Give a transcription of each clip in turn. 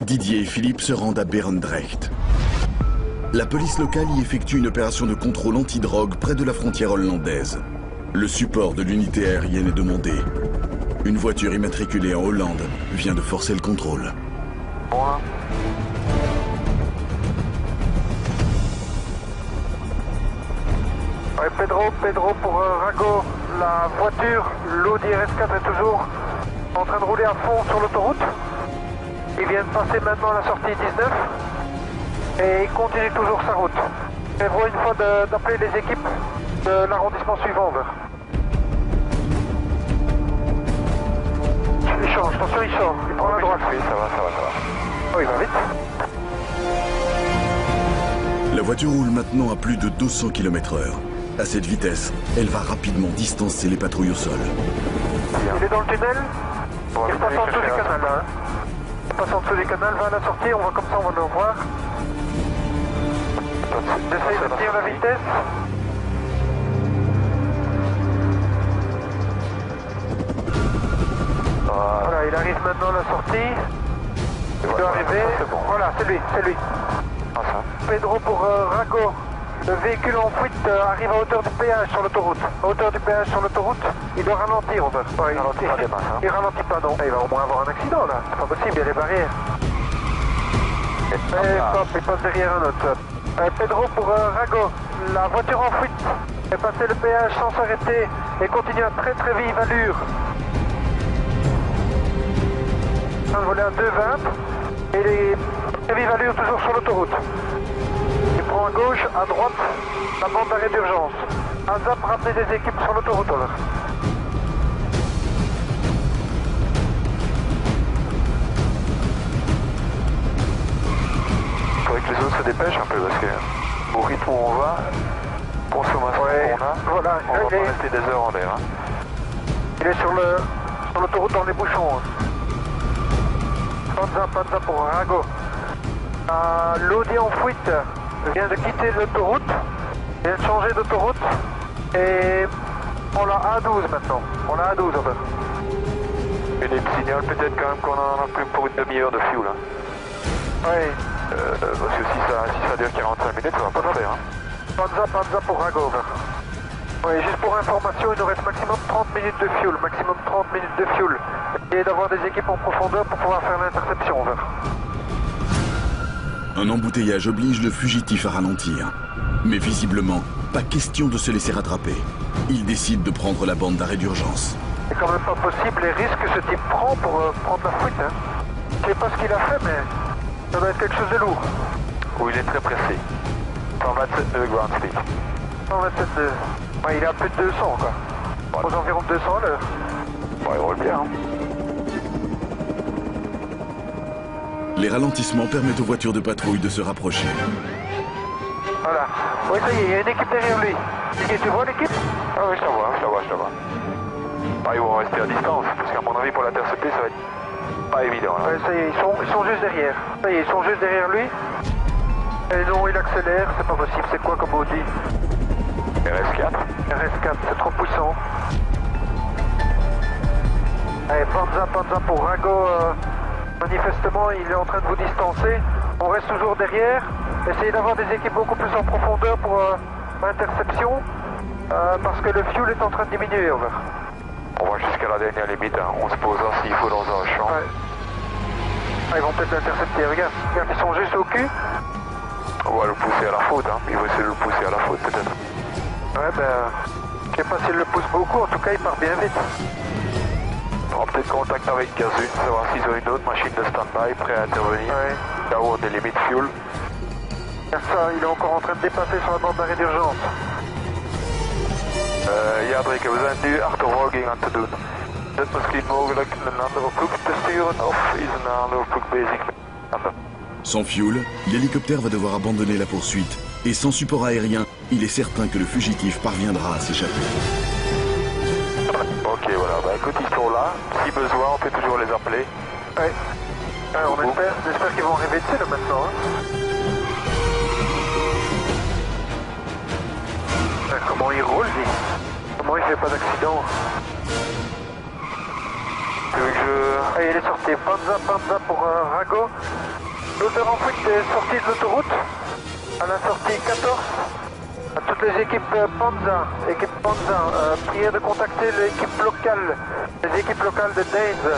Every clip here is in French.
Didier et Philippe se rendent à Berendrecht. La police locale y effectue une opération de contrôle antidrogue près de la frontière hollandaise. Le support de l'unité aérienne est demandé. Une voiture immatriculée en Hollande vient de forcer le contrôle. Ouais, Pedro pour Rago, la voiture, l'Audi RS4 est toujours en train de rouler à fond sur l'autoroute. Il vient de passer maintenant à la sortie 19 et il continue toujours sa route. Je vois une fois d'appeler les équipes de l'arrondissement suivant. Il change, attention, il sort, il prend la droite. Oui, ça va. Oh, il va vite. La voiture roule maintenant à plus de 200 km/h. À cette vitesse, elle va rapidement distancer les patrouilles au sol. Il est dans le tunnel, il passe en dessous du canal là. Hein. Il passe en dessous du canal, va à la sortie, on va comme ça, on va le revoir. J'essaye de tenir la vitesse. Voilà, il arrive maintenant à la sortie. Il doit arriver. Voilà, c'est lui. Pedro pour Rago. Le véhicule en fuite arrive à hauteur du péage sur l'autoroute. À hauteur du péage sur l'autoroute, il doit ralentir. Il ralentit pas des masses. Hein. Il ralentit pas, non. Il va au moins avoir un accident là. C'est pas possible, il y a des barrières. Et hop, il passe derrière un autre. Pedro pour Rago. La voiture en fuite est passée le péage sans s'arrêter et continue à très vive allure. En train de voler à 2,20 et les très vive allure toujours sur l'autoroute. Il prend à gauche, à droite, la bande d'arrêt d'urgence. ASAP, ramener des équipes sur l'autoroute. Il faudrait que les autres se dépêchent un peu parce que au rythme où on va, consommation qu'on a, voilà, on va pas rester des heures en l'air. Hein. Il est sur l'autoroute dans les bouchons. Panza pour Rago. L'Audi en fuite vient de quitter l'autoroute, vient de changer d'autoroute et on l'a A12 maintenant. On l'a A12 en fait. Et les signale peut-être quand même qu'on en a plus pour une demi-heure de fuel. Hein. Oui. Parce que si ça dure 45 minutes, ça va pas le faire. Hein. Panza pour Rago. Oui, juste pour information, il nous reste maximum 30 minutes de fuel. Maximum 30 minutes de fuel. Et d'avoir des équipes en profondeur pour pouvoir faire l'interception. Un embouteillage oblige le fugitif à ralentir. Mais visiblement, pas question de se laisser rattraper. Il décide de prendre la bande d'arrêt d'urgence. C'est quand même pas possible les risques que ce type prend pour prendre la fuite. Hein. Je sais pas ce qu'il a fait, mais ça doit être quelque chose de lourd. Oui, il est très pressé. 127 ground speed. 127 ouais, il est à plus de 200 quoi. Ouais. Aux environs de 200 à l'heure. Ouais, il roule bien. Hein. Les ralentissements permettent aux voitures de patrouille de se rapprocher. Voilà. Oui, ça y est, il y a une équipe derrière lui. Et tu vois l'équipe? Ah oui, je la vois. Ah, ils vont rester à distance, parce qu'à mon avis, pour l'intercepter, ça va être pas évident. Là. Ouais, ça y est, ils sont juste derrière. Ça y est, ils sont juste derrière lui. Et non, il accélère, c'est pas possible. C'est quoi comme Audi? RS4. RS4, c'est trop puissant. Allez, Panza pour Rago. Manifestement, il est en train de vous distancer. On reste toujours derrière. Essayez d'avoir des équipes beaucoup plus en profondeur pour l'interception. Parce que le fuel est en train de diminuer. On va jusqu'à la dernière limite. Hein. On se posera s'il faut dans un champ. Ouais. Ah, ils vont peut-être l'intercepter. Regarde, ils sont juste au cul. On va le pousser à la faute. Hein. Il va essayer de le pousser à la faute peut-être. Ouais, ben... je sais pas s'il le pousse beaucoup. En tout cas, il part bien vite. On aura peut-être contact avec Gazut, savoir s'ils ont une autre machine de stand-by prêt à intervenir. Ouais. Là où on est limite fuel. Ça, il est encore en train de dépasser sur la bande d'arrêt d'urgence. Ja, Drake, we zijn nu achtervolging aan het doen. Is het misschien mogelijk een andere ploeg te sturen of is een andere ploeg bezig met Sans fuel, l'hélicoptère va devoir abandonner la poursuite. Et sans support aérien, il est certain que le fugitif parviendra à s'échapper. Ok, voilà. Bah écoute, ils sont là. Si besoin, on peut toujours les appeler. Ouais. On espère qu'ils vont arriver dessus là maintenant. Hein. Comment il roule, lui? Comment il fait pas d'accident? Tu veux que je... Allez, il est sorti. Panza pour Rago. L'auteur en fuite est sorti de l'autoroute, à la sortie 14. À toutes les équipes Panza, priez de contacter l'équipe locale, les équipes locales de Danes.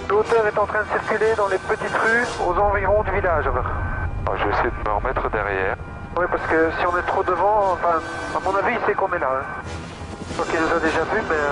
L'auteur est en train de circuler dans les petites rues aux environs du village. Je vais essayer de me remettre derrière. Oui, parce que si on est trop devant, enfin, à mon avis, il sait qu'on est là. Hein. Donc il nous a déjà vu, mais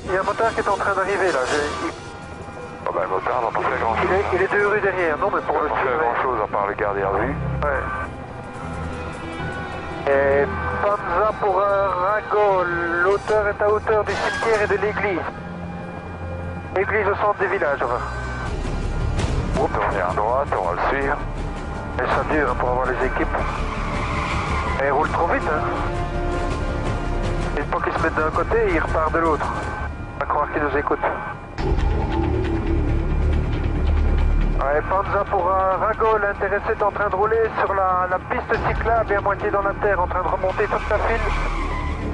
il y a un motard qui est en train d'arriver là. Le motard n'a pas fait grand chose. Il est 2 rues derrière, non mais pour le Il n'a pas fait grand chose à part le garder à vue. Ouais. Et Panza pour Rago, l'auteur est à hauteur du cimetière et de l'église. Église au centre du village, on va. Tourner à droite, on va le suivre. Et ça dure hein, pour avoir les équipes. Et il roule trop vite, hein. Une fois qu'il se met d'un côté, il repart de l'autre. On va croire qu'il nous écoute. Ouais, Panza pour Rago, l'intéressé est en train de rouler sur la piste cyclable et à moitié dans la terre, en train de remonter toute la file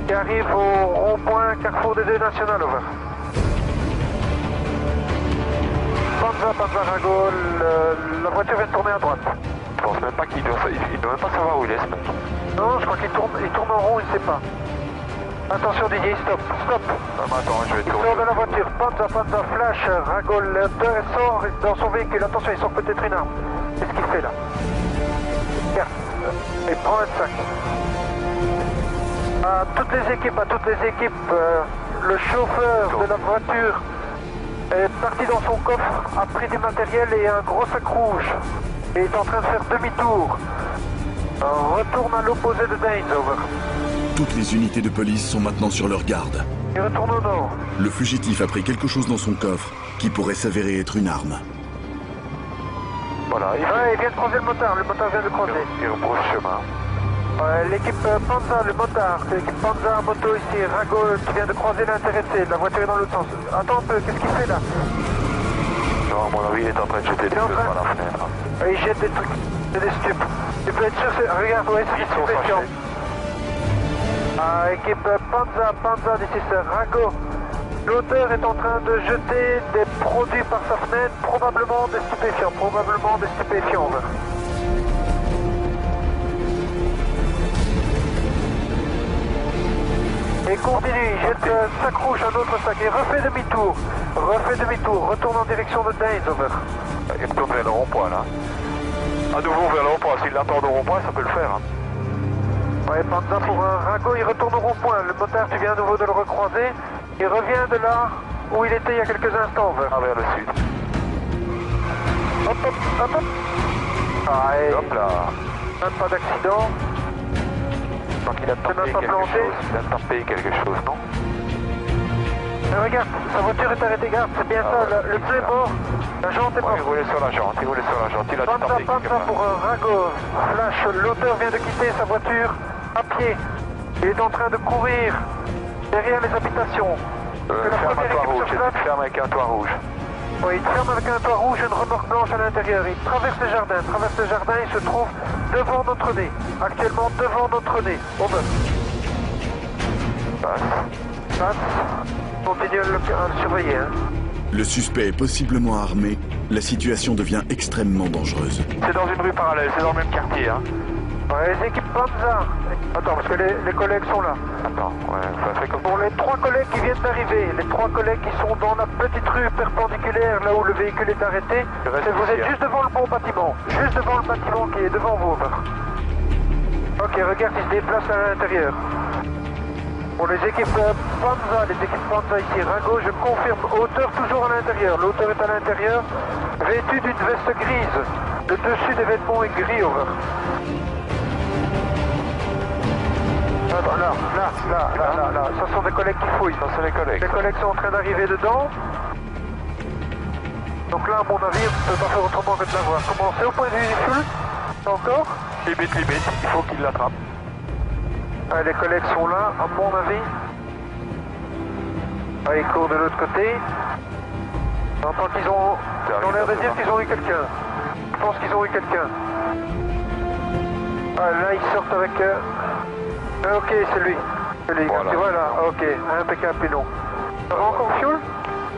qui arrive au rond-point Carrefour des Deux Nationales, over. Panza Rago, la voiture vient de tourner à droite. Je pense même pas qu'il doit même pas savoir où il est ce mec. Non, je crois qu'il tourne en rond, il sait pas. Attention Didier, stop. Attends, je vais Il tourner. sort de la voiture, Panza, flash, Rago, l'auteur sort dans son véhicule. Attention, il sort peut-être une arme. Qu'est-ce qu'il fait là? Regarde, il prend un sac. À toutes les équipes, le chauffeur de la voiture est parti dans son coffre, a pris du matériel et un gros sac rouge. Et est en train de faire demi-tour. Retourne à l'opposé de Danes, over. Toutes les unités de police sont maintenant sur leur garde. Il retourne au nord. Le fugitif a pris quelque chose dans son coffre qui pourrait s'avérer être une arme. Voilà, Il vient de croiser le motard vient de croiser. il rebrousse chemin. L'équipe Panza, le motard, c'est l'équipe Panza, moto ici, Rago qui vient de croiser l'intéressé, la voiture est dans l'autre sens. Attends un peu, qu'est-ce qu'il fait là? Non, à mon avis, il est en train de jeter des trucs par la fenêtre. Il jette des trucs, c'est des stupes. Tu peux être sûr, regarde, ouais, c'est des stupéfiants. Équipe Panza, d'ici c'est Rago. L'auteur est en train de jeter des produits par sa fenêtre, probablement des stupéfiants. Et continue, il jette un sac rouge, un autre sac, et refait demi-tour, retourne en direction de Danes, over. Il retourne vers le rond-point là. À nouveau vers le rond-point, s'il l'attend au rond-point, ça peut le faire. Hein. Ouais, Panza pour Rago, il retourne au rond-point. Le motard, tu viens à nouveau de le recroiser. Il revient de là où il était il y a quelques instants, over. Vers le sud. Hop. Ah, et Hop là. même pas d'accident. Donc il a tapé quelque chose, non? Mais regarde, sa voiture est arrêtée, garde, c'est bien ça, le pneu est mort, la jante est morte. Il roulait sur la jante, il a tapé quelque Panza part. pour Rago, flash, l'auteur vient de quitter sa voiture à pied. Il est en train de courir derrière les habitations. Ferme un toit rouge, ferme avec un toit rouge. Oui, il ferme avec un toit rouge, une remorque blanche à l'intérieur. Il traverse le jardin, il se trouve devant notre nez. Actuellement devant notre nez. Over. Passe. Continue à le surveiller. Hein. Le suspect est possiblement armé. La situation devient extrêmement dangereuse. C'est dans une rue parallèle, c'est dans le même quartier. Hein. Ouais, les équipes Panza. Attends, parce que les collègues sont là. Attends, ça fait comme... Pour les 3 collègues qui viennent d'arriver, les 3 collègues qui sont dans la petite rue perpendiculaire, là où le véhicule est arrêté, vous êtes juste devant le bon bâtiment. Juste devant le bâtiment qui est devant vous. Ok, regarde, il se déplace à l'intérieur. Pour les équipes Panza ici, Rago, je confirme, hauteur toujours à l'intérieur. L'auteur est à l'intérieur, vêtu d'une veste grise. Le dessus des vêtements est gris, over. Attends, là, ça sont des collègues qui fouillent. Ça, c'est les collègues. Les collègues sont en train d'arriver dedans. Donc là, à mon avis, on ne peut pas faire autrement que de l'avoir. Commencez au point de vue du full. Encore. Limite, il faut qu'il l'attrape. Les collègues sont là, à mon avis. Ils courent de l'autre côté. J'entends qu'ils ont l'air de dire qu'ils ont eu quelqu'un. Je pense qu'ils ont eu quelqu'un. Là, ils sortent avec... ok, c'est lui. Voilà. Tu vois là, ok, impeccable pilon. Ça va encore fuel?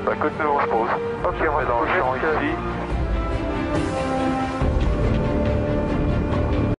Bah écoute, on se pose. Ok, on va dans le champ juste, ici.